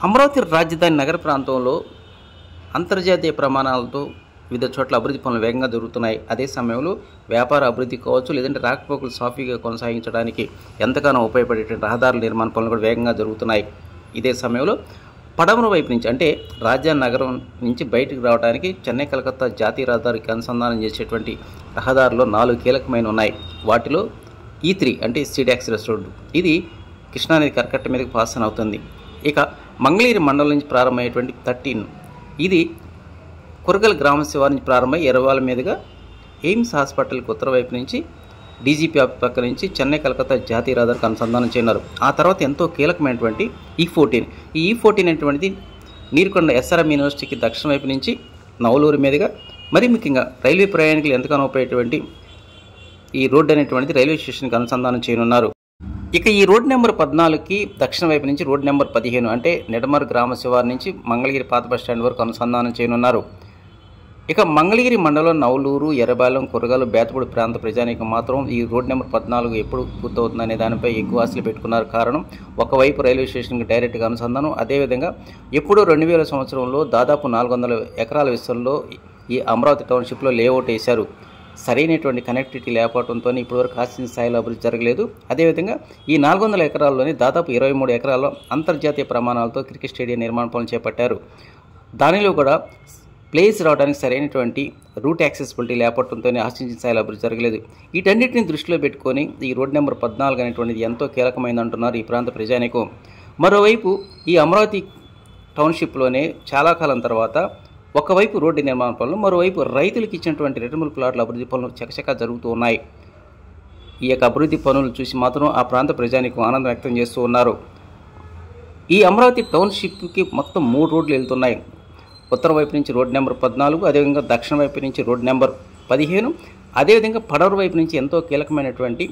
అమరావతి రాజధాని నగర ప్రాంతంలో అంతర్జాతీయ ప్రమాణాలతో వివిధ చోట్ల అభివృద్ధి పనులు వేగంగా జరుగుతున్నాయి. అదే సమయంలో వ్యాపార అభివృద్ధి కావచ్చు, లేదంటే రాకపోకలు సాఫీగా కొనసాగించడానికి ఎంతగానో ఉపయోగపడేటువంటి రహదారుల నిర్మాణ పనులు కూడా వేగంగా జరుగుతున్నాయి. ఇదే సమయంలో పడమర వైపు నుంచి అంటే రాజధాని నగరం నుంచి బయటకు రావడానికి చెన్నై కలకత్తా జాతీయ రహదారికి అనుసంధానం చేసేటువంటి రహదారుల్లో 4 కీలకమైన ఉన్నాయి. వాటిలో E3 అంటే స్ట్రీట్ యాక్సిస్ రోడ్డు, ఇది కృష్ణానది కరకట్ట మీదకి పాస్ అవుతుంది. ఇక మంగళగిరి మండలం నుంచి ప్రారంభమయ్యేటువంటి 13, ఇది కురగల్ గ్రామ శివారు నుంచి ప్రారంభమై ఎర్రవాల మీదుగా ఎయిమ్స్ హాస్పిటల్కి ఉత్తర వైపు నుంచి డీజీపీ ఆఫీస్ పక్క నుంచి చెన్నై కలకత్తా జాతీయ రహదారికి అనుసంధానం చేయన్నారు. ఆ తర్వాత ఎంతో కీలకమైనటువంటి E14, ఈ E14 అనేటువంటిది నీరుకొండ SRM యూనివర్సిటీకి దక్షిణ వైపు నుంచి నవలూరు మీదుగా మరి ముఖ్యంగా రైల్వే ప్రయాణికులు ఎంతగానో ఉపయోగపడేటువంటి ఈ రోడ్డు అనేటువంటిది రైల్వే స్టేషన్కి అనుసంధానం చేయనున్నారు. ఇక ఈ రోడ్ నెంబర్ 14కి దక్షిణ వైపు నుంచి రోడ్ నెంబర్ 15 అంటే నిడమర్ గ్రామ శివారు నుంచి మంగళగిరి పాత బస్టాండ్ వరకు అనుసంధానం చేయనున్నారు. ఇక మంగళగిరి మండలం నవలూరు, ఎర్రబాలెం, కురగాలు, బేతపూడి ప్రాంత ప్రజానీకం మాత్రం ఈ రోడ్ నెంబర్ 14 ఎప్పుడు పూర్తవుతుందనే దానిపై ఎక్కువ ఆశలు పెట్టుకున్నారు. కారణం, ఒకవైపు రైల్వే స్టేషన్కి డైరెక్ట్గా అనుసంధానం, అదేవిధంగా ఎప్పుడో 2000 సంవత్సరంలో దాదాపు 400 ఎకరాల విస్తరణలో ఈ అమరావతి టౌన్షిప్లో లేఅవుట్ వేశారు. సరైనటువంటి కనెక్టివిటీ లేకపోవడంతో ఇప్పటివరకు ఆశించిన స్థాయిలో అభివృద్ధి జరగలేదు. అదేవిధంగా ఈ 400 ఎకరాల్లోనే దాదాపు 23 ఎకరాల్లో అంతర్జాతీయ ప్రమాణాలతో క్రికెట్ స్టేడియం నిర్మాణ పనులు చేపట్టారు. దానిలో కూడా ప్లేస్ రావడానికి సరైనటువంటి రూట్ యాక్సెసిబిలిటీ లేకపోవడంతో ఆశించిన స్థాయిలో అభివృద్ధి జరగలేదు. వీటన్నిటిని దృష్టిలో పెట్టుకొని ఈ రోడ్ నెంబర్ 14 అనేటువంటిది ఎంతో కీలకమైందంటున్నారు ఈ ప్రాంత ప్రజానీకం. మరోవైపు ఈ అమరావతి టౌన్షిప్లోనే చాలా కాలం తర్వాత ఒకవైపు రోడ్డు నిర్మాణ పనులు, మరోవైపు రైతులకు ఇచ్చినటువంటి రిటర్నబుల్ ప్లాట్ల అభివృద్ధి పనులు చకచకా జరుగుతూ ఉన్నాయి. ఈ యొక్క అభివృద్ధి పనులు చూసి మాత్రం ఆ ప్రాంత ప్రజానీకం ఆనందం వ్యక్తం చేస్తూ ఉన్నారు. ఈ అమరావతి టౌన్షిప్కి మొత్తం 3 రోడ్లు వెళ్తున్నాయి. ఉత్తర వైపు నుంచి రోడ్ నెంబర్ 14, అదేవిధంగా దక్షిణ వైపు నుంచి రోడ్ నెంబర్ 15, అదేవిధంగా పడమర వైపు నుంచి ఎంతో కీలకమైనటువంటి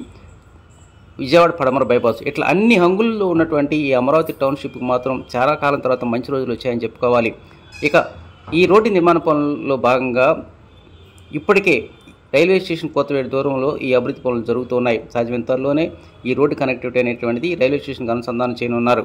విజయవాడ పడమర బైపాస్. ఇట్లా అన్ని హంగుల్లో ఉన్నటువంటి ఈ అమరావతి టౌన్షిప్కి మాత్రం చాలా కాలం తర్వాత మంచి రోజులు వచ్చాయని చెప్పుకోవాలి. ఇక ఈ రోడ్డు నిర్మాణ పనుల్లో భాగంగా ఇప్పటికే రైల్వే స్టేషన్ కోతవేడి దూరంలో ఈ అభివృద్ధి పనులు జరుగుతున్నాయి. సాధ్యమైన త్వరలోనే ఈ రోడ్డు కనెక్టివిటీ అనేటువంటిది రైల్వే స్టేషన్కి అనుసంధానం చేయనున్నారు.